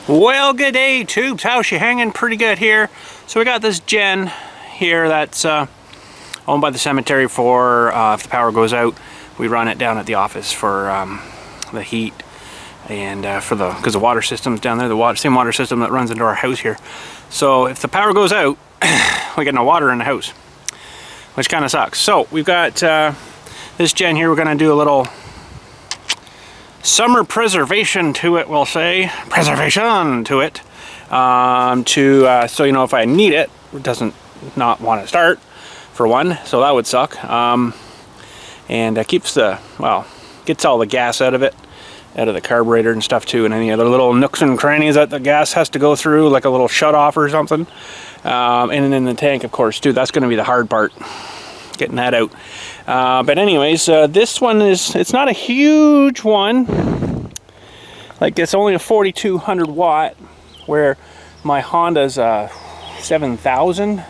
Well, good day, tubes. How's you hanging? Pretty good here. So we got this gen here that's owned by the cemetery for if the power goes out, we run it down at the office for the heat and because the water system's down there, the same water system that runs into our house here. So if the power goes out, we get no water in the house, which kind of sucks. So we've got this gen here. We're going to do a little summer preservation to it, we'll say. Preservation to it. So, you know, if I need it, it doesn't not want to start, for one. So that would suck. And keeps gets all the gas out of it, out of the carburetor and stuff too, and any other little nooks and crannies that the gas has to go through, like a little shut off or something. And then the tank, of course, too. That's going to be the hard part, getting that out. But anyways, this one it's not a huge one. Like, it's only a 4200 watt, where my Honda's 7000.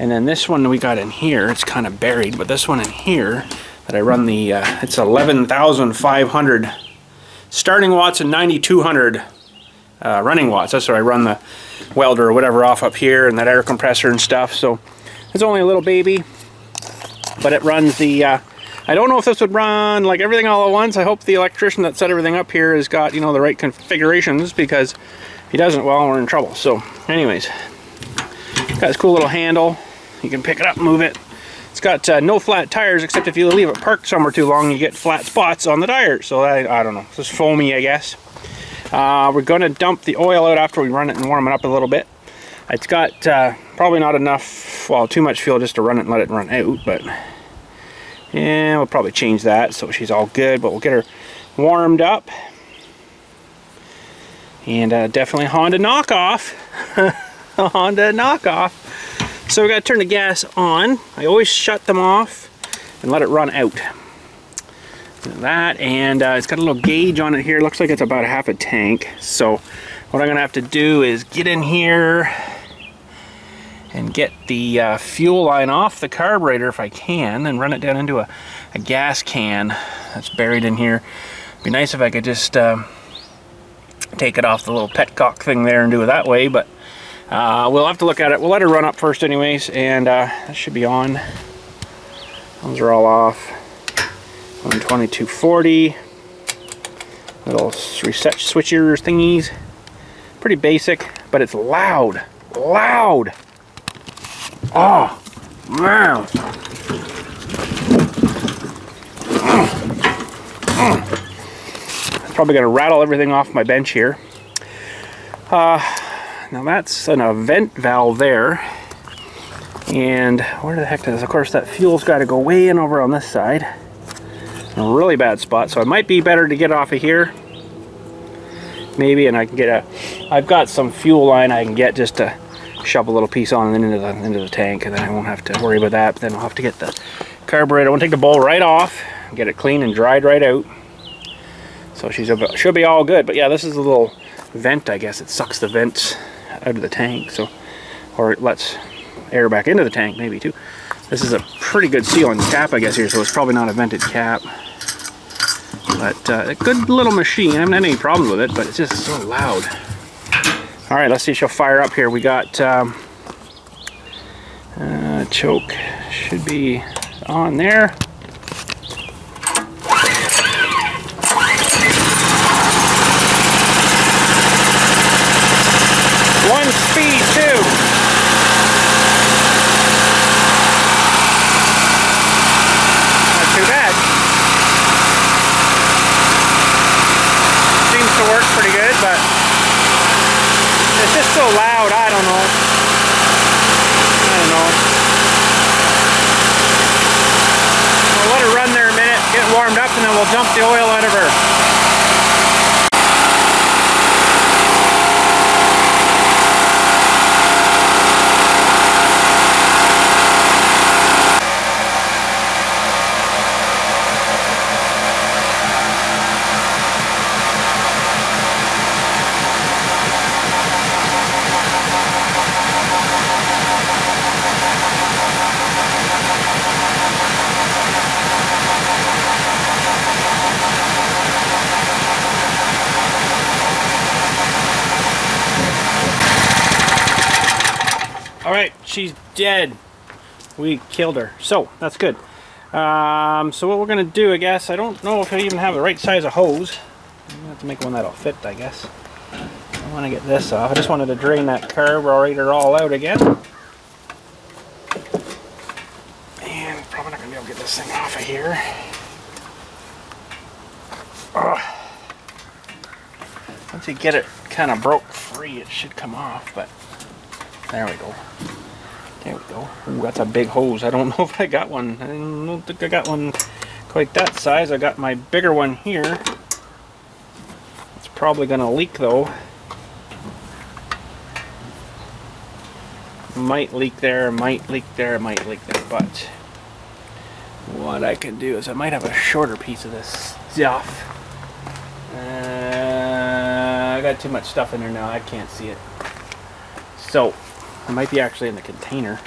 And then this one we got in here, it's kind of buried, but this one in here that I run the it's 11,500 starting watts and 9200 running watts. That's where I run the welder or whatever off up here, and that air compressor and stuff. So it's only a little baby, but it runs the I don't know if this would run like everything all at once. I hope the electrician that set everything up here has got, you know, the right configurations, because if he doesn't, well, we're in trouble. So anyways, got this cool little handle. You can pick it up and move it. It's got no flat tires, except if you leave it parked somewhere too long, you get flat spots on the tires. So I don't know, it's just foamy, I guess. We're going to dump the oil out after we run it and warm it up a little bit. It's got probably not enough, well, too much fuel just to run it and let it run out, but yeah, we'll probably change that so she's all good. But we'll get her warmed up. And definitely a Honda knockoff. A Honda knockoff. So we got to turn the gas on. I always shut them off and let it run out. That, and it's got a little gauge on it here. Looks like it's about a half a tank. So what I'm going to have to do is get in here and get the fuel line off the carburetor if I can, and run it down into a gas can that's buried in here. It'd be nice if I could just take it off the little petcock thing there and do it that way, but we'll have to look at it. We'll let her run up first anyways, and that should be on. Those are all off. 12240. Little reset switcher thingies. Pretty basic, but it's loud. Loud! Oh, man! It's probably going to rattle everything off my bench here. Now that's an vent valve there, and where the heck does, of course, that fuel's got to go way in over on this side. In a really bad spot, so it might be better to get off of here, maybe, and I can get I've got some fuel line I can get just to shove a little piece on and into the tank, and then I won't have to worry about that. But then I'll have to get the carburetor. I want to take the bowl right off, get it clean and dried right out. So she'll be all good. But yeah, this is a little vent, I guess. It sucks the vents out of the tank, so, or it lets air back into the tank maybe too. This is a pretty good sealing cap, I guess, here, so it's probably not a vented cap. But a good little machine. I haven't had any problems with it, but it's just so loud. All right, let's see if she'll fire up here. We got choke should be on there. One speed too. Not too bad. Seems to work pretty good, but it's just so loud. I don't know. We'll let her run there a minute, get warmed up, and then we'll dump the oil out of her. Alright, she's dead. We killed her. So, that's good. So what we're going to do, I guess, I don't know if I even have the right size of hose. I'm going to have to make one that'll fit, I guess. I want to get this off. I just wanted to drain that carburetor all out again. And probably not going to be able to get this thing off of here. Oh. Once you get it kind of broke free, it should come off, but there we go. There we go. Ooh, that's a big hose. I don't know if I got one. I don't think I got one quite that size. I got my bigger one here. It's probably going to leak though. Might leak there, might leak there, might leak there, but what I can do is I might have a shorter piece of this stuff. I got too much stuff in there now, I can't see it. So, it might be actually in the container.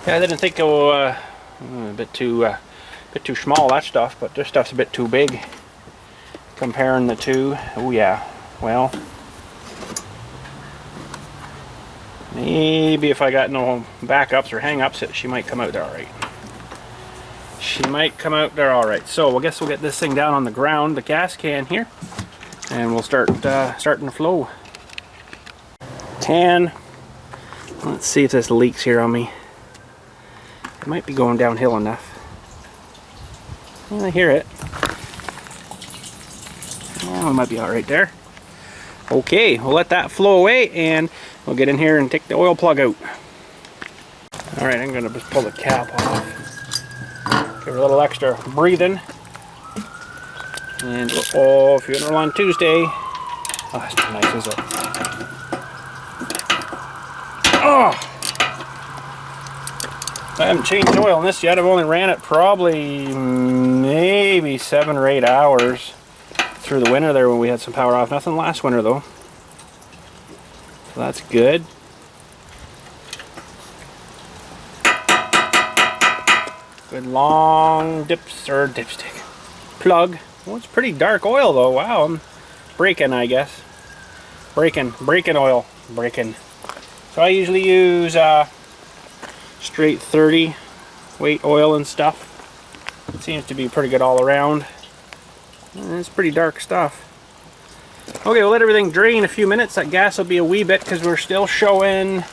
Yeah, I didn't think it was a bit too small, that stuff, but this stuff's a bit too big. Comparing the two, oh yeah, well, maybe if I got no backups or hang-ups, she might come out there alright. She might come out there alright. So, I guess we'll get this thing down on the ground, the gas can here, and we'll start starting to flow. Let's see if this leaks here on me. It might be going downhill enough. I hear it. Well, it might be alright there. Okay, we'll let that flow away and we'll get in here and take the oil plug out. Alright, I'm going to just pull the cap off. Give her a little extra breathing. And, oh, funeral on Tuesday. Oh, that's not nice, is it? Oh! I haven't changed oil on this yet. I've only ran it probably maybe 7 or 8 hours through the winter there when we had some power off. Nothing last winter though. So that's good. Good long dipstick plug. Well, it's pretty dark oil though. Wow, I'm breaking, I guess. Breaking oil. So I usually use straight 30 weight oil and stuff. It seems to be pretty good all around. And it's pretty dark stuff. Okay, we'll let everything drain a few minutes. That gas will be a wee bit because we're still showing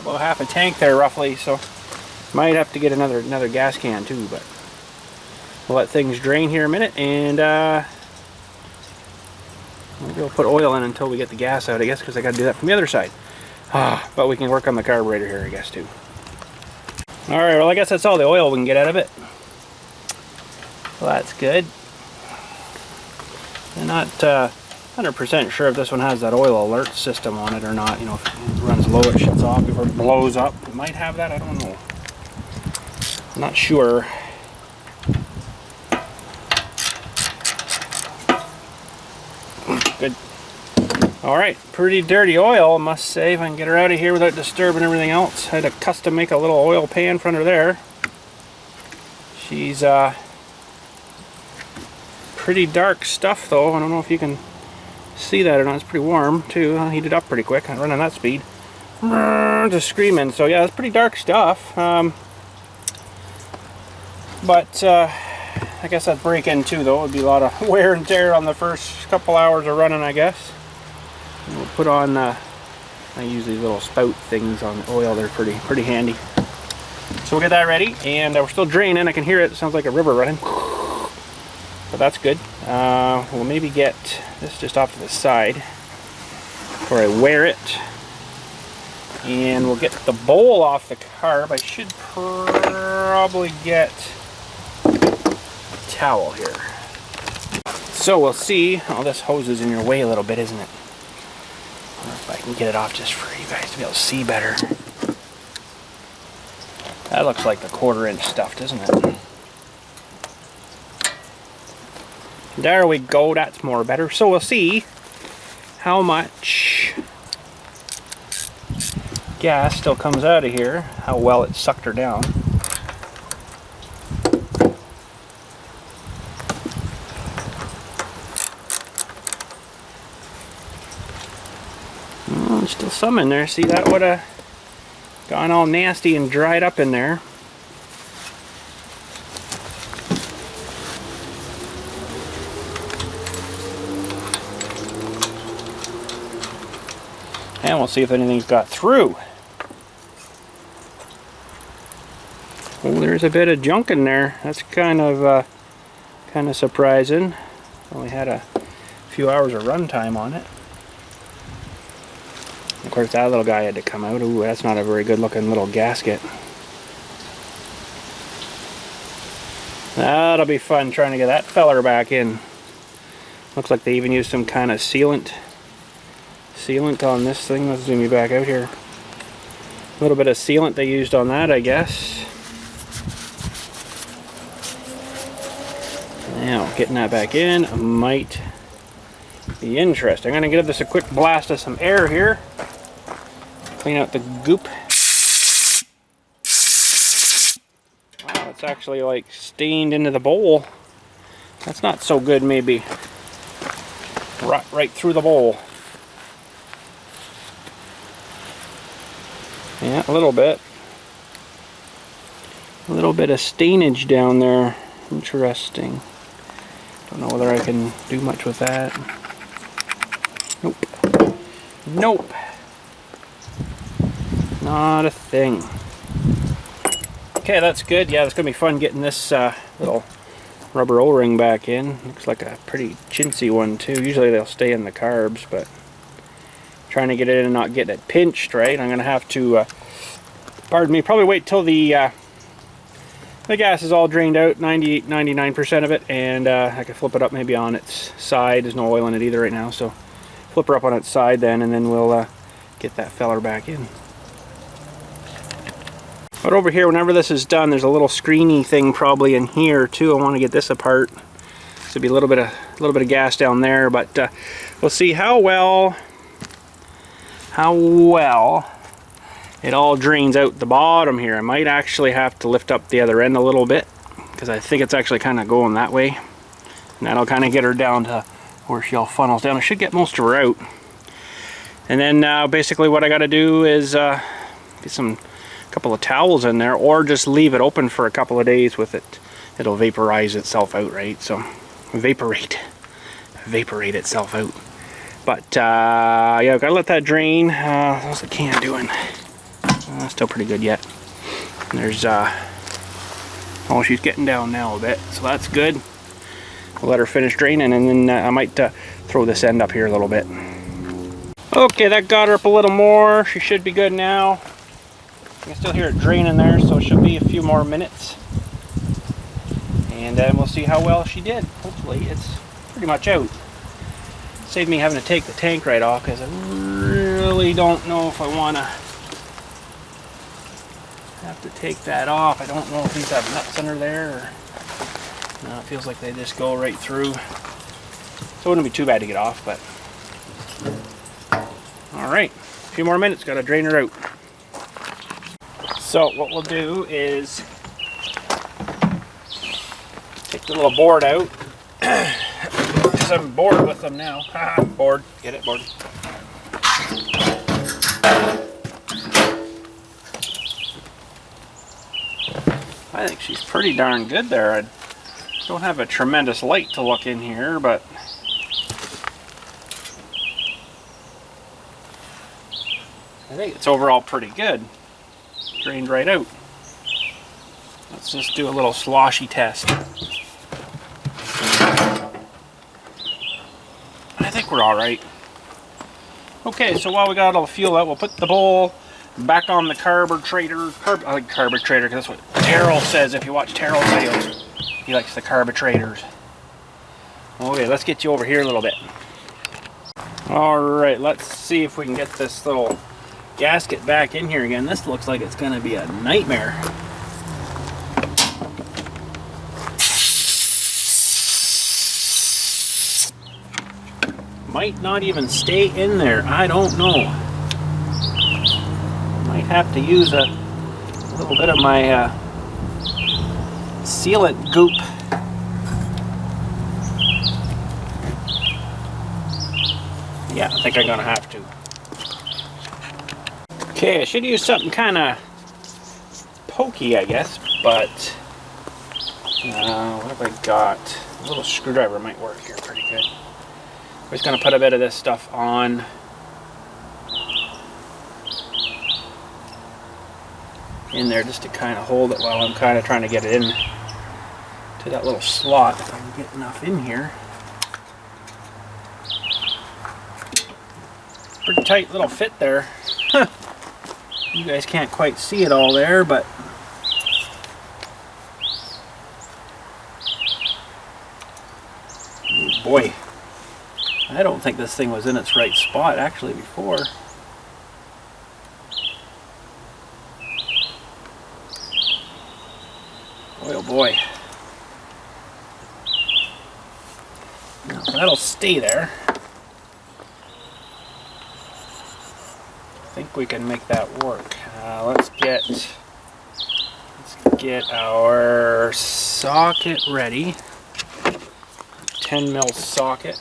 about half a tank there roughly, so might have to get another gas can too, but we'll let things drain here a minute and maybe we'll put oil in until we get the gas out, I guess, because I got to do that from the other side. But we can work on the carburetor here, I guess, too. Alright, well, I guess that's all the oil we can get out of it. Well, that's good. I'm not 100% sure if this one has that oil alert system on it or not. You know, if it runs low, it shuts off before it blows up. It might have that, I don't know. I'm not sure. Good. Alright, pretty dirty oil, I must say, if I can get her out of here without disturbing everything else. I had to custom make a little oil pan for under there. She's pretty dark stuff though. I don't know if you can see that or not. It's pretty warm too. I'll heat it up pretty quick. I'm running that speed. Just screaming. So yeah, it's pretty dark stuff. But I guess that'd break in too though. It'd be a lot of wear and tear on the first couple hours of running, I guess. We'll put on, I use these little spout things on the oil. They're pretty handy. So we'll get that ready, and we're still draining. I can hear it. It sounds like a river running. But that's good. We'll maybe get this just off to the side before I wear it. And we'll get the bowl off the carb. I should probably get a towel here. So we'll see. Oh, this hose is in your way a little bit, isn't it? I wonder if I can get it off just for you guys to be able to see better. That looks like the 1/4 inch stuff, doesn't it? There we go, that's more better. So we'll see how much gas still comes out of here, how well it sucked her down. There's still some in there. See, that would have gone all nasty and dried up in there. And we'll see if anything's got through. Oh, there's a bit of junk in there. That's kind of surprising. Only had a few hours of run time on it. Of course, that little guy had to come out. Ooh, that's not a very good looking little gasket. That'll be fun trying to get that feller back in. Looks like they even used some kind of sealant on this thing. Let's zoom you back out here. A little bit of sealant they used on that, I guess. Now, getting that back in might be interesting. I'm going to give this a quick blast of some air here. Clean out the goop. Wow, it's actually like stained into the bowl. That's not so good, maybe. Right through the bowl. Yeah, a little bit. A little bit of stainage down there. Interesting. Don't know whether I can do much with that. Nope. Nope. Not a thing. Okay, that's good. Yeah, it's going to be fun getting this little rubber O-ring back in. Looks like a pretty chintzy one too. Usually they'll stay in the carbs, but trying to get it in and not get it pinched, right? I'm going to have to, pardon me, probably wait till the gas is all drained out, 99% of it, and I can flip it up maybe on its side. There's no oil in it either right now, so flip her up on its side then, and then we'll get that feller back in. But over here, whenever this is done, there's a little screeny thing probably in here too. I want to get this apart. So be a little bit of gas down there, but we'll see how well it all drains out the bottom here. I might actually have to lift up the other end a little bit because I think it's actually kind of going that way, and that'll kind of get her down to where she all funnels down. I should get most of her out, and then basically what I got to do is get some couple of towels in there, or just leave it open for a couple of days with it. It'll vaporize itself out, right? So vaporate itself out. But yeah, I've got to let that drain. How's the can doing? Still pretty good yet. And there's oh, she's getting down now a bit, so that's good. We'll let her finish draining, and then I might throw this end up here a little bit. Okay, that got her up a little more. She should be good now. I can still hear it draining there, so it should be a few more minutes. And then we'll see how well she did. Hopefully it's pretty much out. Saved me having to take the tank right off, because I really don't know if I want to have to take that off. I don't know if these have nuts under there, or no, it feels like they just go right through. So it wouldn't be too bad to get off, but alright, a few more minutes, gotta drain her out. So what we'll do is take the little board out, because I'm bored with them now. Bored, get it, bored. I think she's pretty darn good there. I don't have a tremendous light to look in here, but I think it's overall pretty good. Drained right out. Let's just do a little sloshy test. I think we're all right. Okay, so while we got all the fuel out, we'll put the bowl back on the carburetor. I like carburetor because that's what Terrell says. If you watch Terrell's videos, he likes the carburetors. Okay, let's get you over here a little bit. All right, let's see if we can get this little gasket back in here again. This looks like it's going to be a nightmare. Might not even stay in there. I don't know. Might have to use a little bit of my sealant goop. Yeah, I think I'm going to have to. Okay, I should use something kind of pokey, I guess, but what have I got? A little screwdriver might work here pretty good. I'm just going to put a bit of this stuff on. In there just to kind of hold it while I'm kind of trying to get it in to that little slot, if I can get enough in here. Pretty tight little fit there. You guys can't quite see it all there, but oh boy, I don't think this thing was in its right spot actually before. Boy, oh boy. Now, that'll stay there. I think we can make that work. Let's get our socket ready. 10mm socket.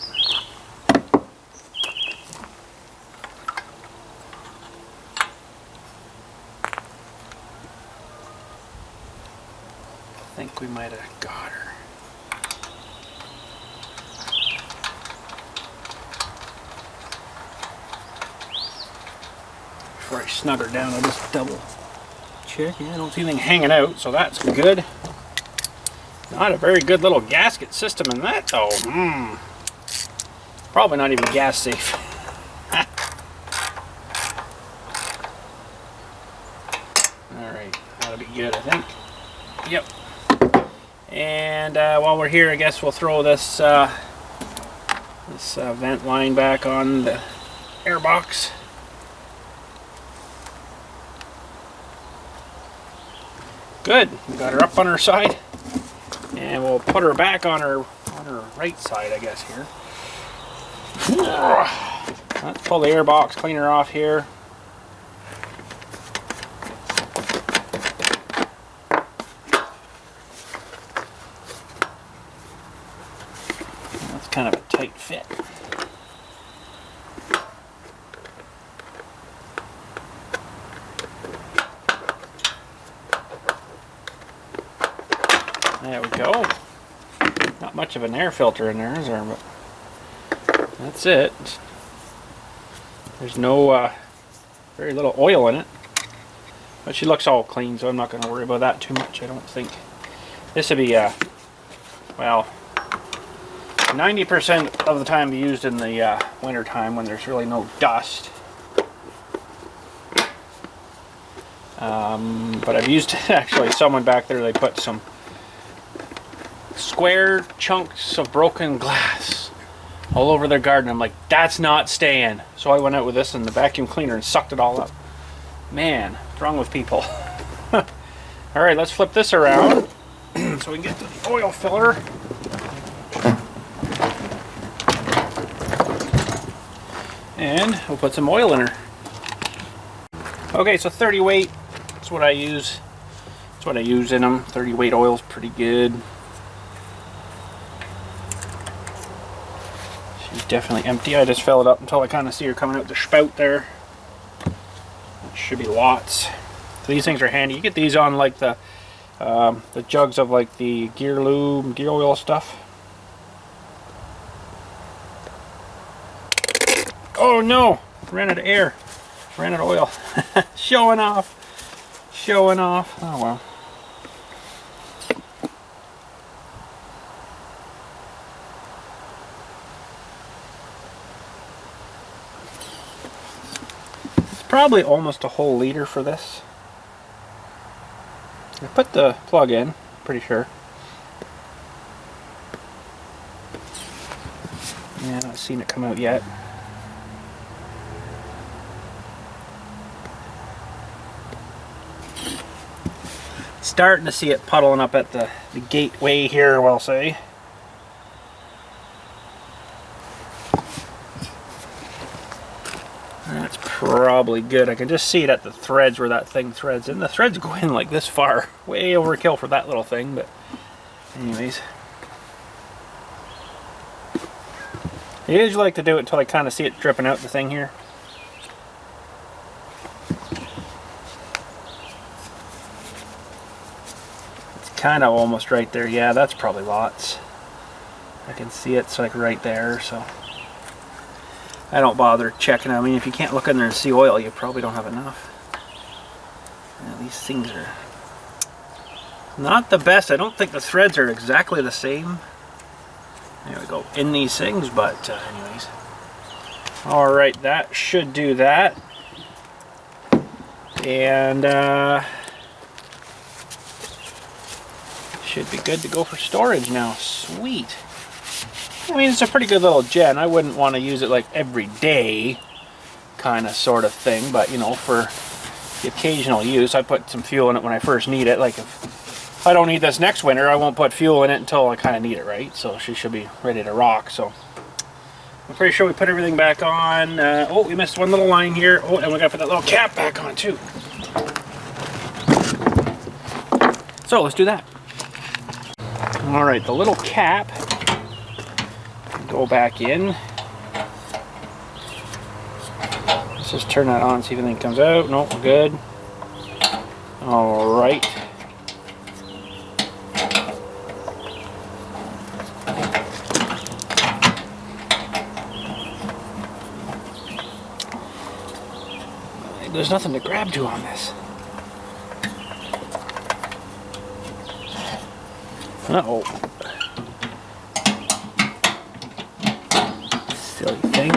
I think we might have got her. Before I snug her down, I'll just double check. Yeah, I don't see anything hanging out, so that's good. Not a very good little gasket system in that, though. Probably not even gas safe. Alright, that'll be good, I think. Yep. And while we're here, I guess we'll throw this vent line back on the air box. Good. We got her up on her side, and we'll put her back on her right side, I guess here. Let's pull the air box cleaner off here. That's kind of a tight fit. There we go. Not much of an air filter in there, is there? But that's it. There's no, very little oil in it. But she looks all clean, so I'm not going to worry about that too much, I don't think. This would be, well, 90% of the time be used in the winter time when there's really no dust. But I've used actually someone back there, they put some square chunks of broken glass all over their garden. I'm like, that's not staying. So I went out with this and the vacuum cleaner and sucked it all up. Man, what's wrong with people? Alright, let's flip this around so we can get to the oil filler. And we'll put some oil in her. Okay, so 30 weight, that's what I use. That's what I use in them. 30 weight oil is pretty good. She's definitely empty. I just fill it up until I kind of see her coming out the spout there. It should be lots. So these things are handy. You get these on like the jugs of like the gear lube, gear oil stuff. Oh no! Ran out of air. Ran out of oil. Showing off. Showing off. Oh well. It's probably almost a whole liter for this. I put the plug in, pretty sure. Yeah, I haven't seen it come out yet. Starting to see it puddling up at the gateway here, we'll say. That's probably good. I can just see it at the threads where that thing threads in. The threads go in like this far. Way overkill for that little thing, but anyways. I usually like to do it until I kind of see it dripping out the thing here. kind of almost right there. Yeah, that's probably lots. I can see it's like right there, so I don't bother checking. I mean, if you can't look in there and see oil, you probably don't have enough. Yeah, these things are not the best. I don't think the threads are exactly the same. There we go, in these things, but anyways. Alright, that should do that. And should be good to go for storage now. Sweet. I mean, it's a pretty good little gen. I wouldn't want to use it like every day kind of sort of thing, but you know, for the occasional use. I put some fuel in it when I first need it. Like if I don't need this next winter, I won't put fuel in it until I kind of need it, right? So she should be ready to rock. So I'm pretty sure we put everything back on. Oh, we missed one little line here. Oh, and we got to put that little cap back on too. So let's do that. All right, the little cap. Go back in. Let's just turn that on, see if anything comes out. Nope, we're good. All right. There's nothing to grab to on this. Uh-oh. Silly thing.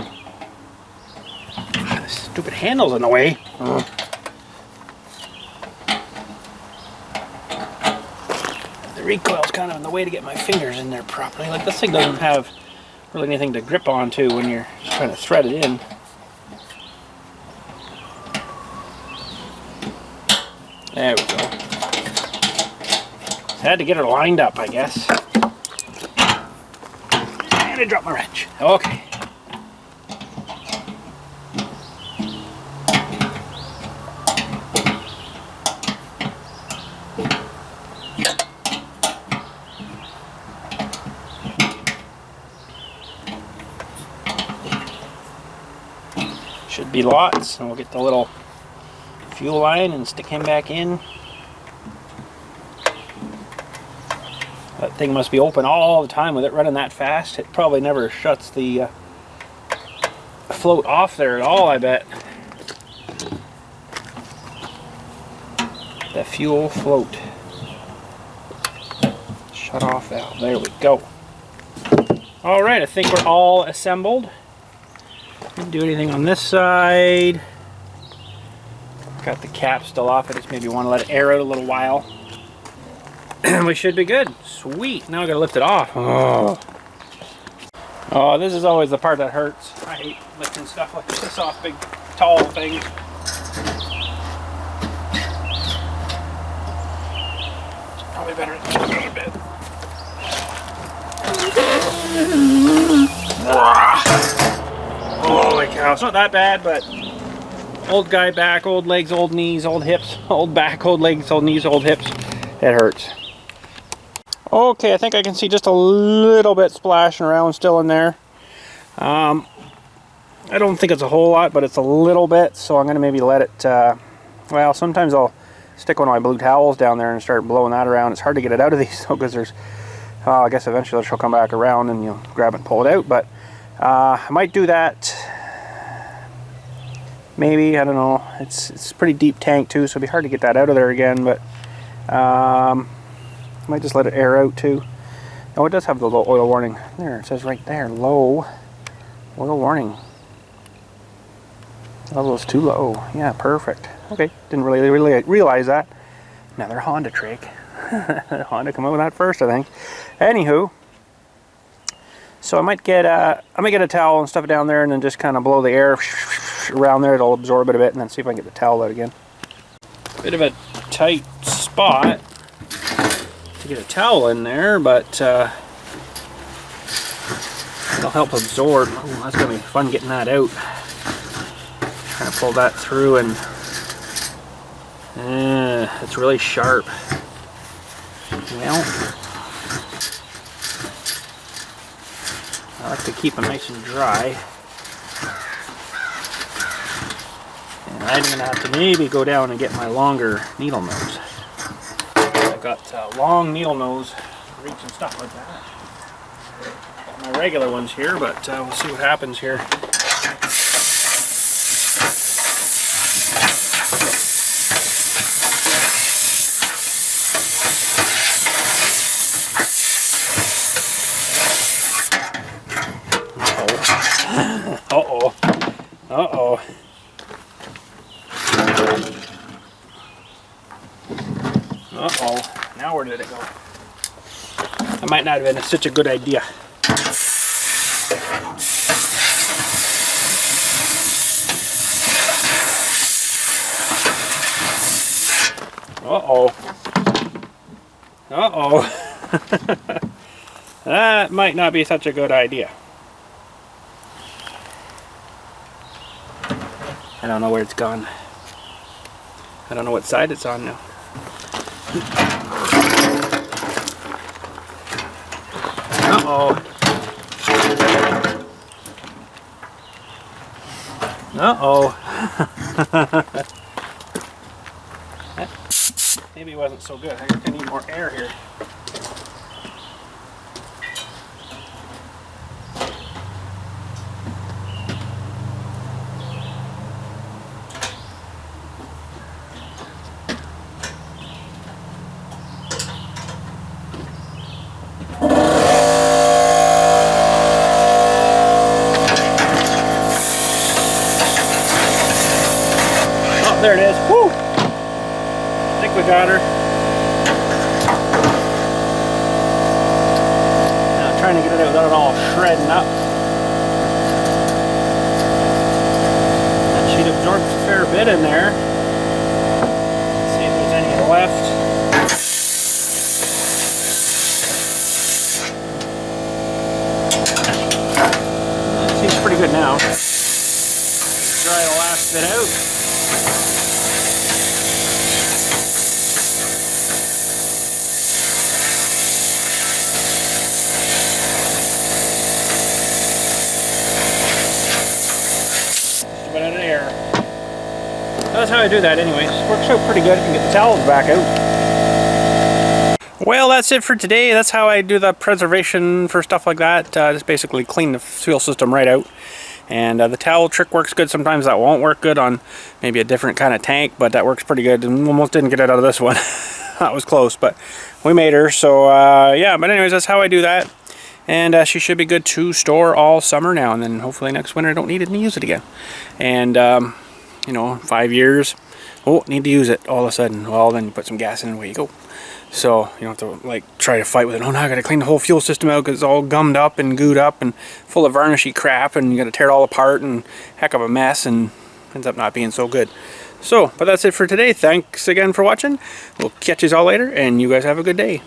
Ah, this stupid handle's in the way. The recoil's kind of in the way to get my fingers in there properly. Like, this thing doesn't have really anything to grip onto when you're trying to thread it in. There we go. Had to get her lined up, I guess. And I dropped my wrench. Okay. Should be lots, and we'll get the little fuel line and stick him back in. That thing must be open all the time with it running that fast. It probably never shuts the float off there at all, I bet. The fuel float. Shut off valve. There we go. Alright, I think we're all assembled. Didn't do anything on this side. Got the cap still off. I just maybe want to let it air out a little while. We should be good. Sweet. Now I gotta lift it off. Oh, this is always the part that hurts. I hate lifting stuff like this off big, tall things. It's probably better to just a bit. Holy cow! It's not that bad, but old guy back, old legs, old knees, old hips, old back, old legs, old knees, old hips. It hurts. Okay, I think I can see just a little bit splashing around still in there. I don't think it's a whole lot, but it's a little bit, so I'm going to maybe let it, well, sometimes I'll stick one of my blue towels down there and start blowing that around. It's hard to get it out of these, though, because there's, I guess eventually she'll come back around and you'll grab it and pull it out, but I might do that. Maybe, I don't know. It's a pretty deep tank too, so it'd be hard to get that out of there again, but might just let it air out too. Oh, it does have the low oil warning. There, it says right there, low oil warning. Level is too low. Yeah, perfect. Okay, didn't really realize that. Another Honda trick. Honda come up with that first, I think. Anywho, so I might get a towel and stuff it down there, and then just kind of blow the air around there. It'll absorb it a bit, and then see if I can get the towel out again. Bit of a tight spot to get a towel in there, but it'll help absorb. Ooh, that's gonna be fun getting that out. Trying to pull that through, and it's really sharp. Well, I like to keep them nice and dry. And I'm gonna have to maybe go down and get my longer needle nose. I've got long needle nose reach and stuff like that. Got my regular ones here, but we'll see what happens here. Uh-oh. Uh-oh. Uh-oh. Now where did it go? That might not have been such a good idea. Uh-oh. Uh-oh. That might not be such a good idea. I don't know where it's gone. I don't know what side it's on now. Uh-oh. Uh-oh. Maybe it wasn't so good. I think I need more air here. There it is. Woo! I think we got her. Now trying to get it out without it all shredding up. That sheet absorbs a fair bit in there. Let's see if there's any left. That seems pretty good now. Dry the last bit out. Out of air. That's how I do that anyways. Works out pretty good. I can get the towels back out. Well, that's it for today. That's how I do the preservation for stuff like that. Just basically clean the fuel system right out. And the towel trick works good. Sometimes that won't work good on maybe a different kind of tank, but that works pretty good. And almost didn't get it out of this one. That was close, but we made her. So yeah, but anyways, that's how I do that. And she should be good to store all summer now, and then hopefully next winter I don't need it and use it again. And you know, 5 years, oh, need to use it all of a sudden. Well, then you put some gas in and away you go. So you don't have to like try to fight with it. Oh, now I got to clean the whole fuel system out because it's all gummed up and gooed up and full of varnishy crap, and you got to tear it all apart and heck of a mess, and ends up not being so good. So, but that's it for today. Thanks again for watching. We'll catch you all later, and you guys have a good day.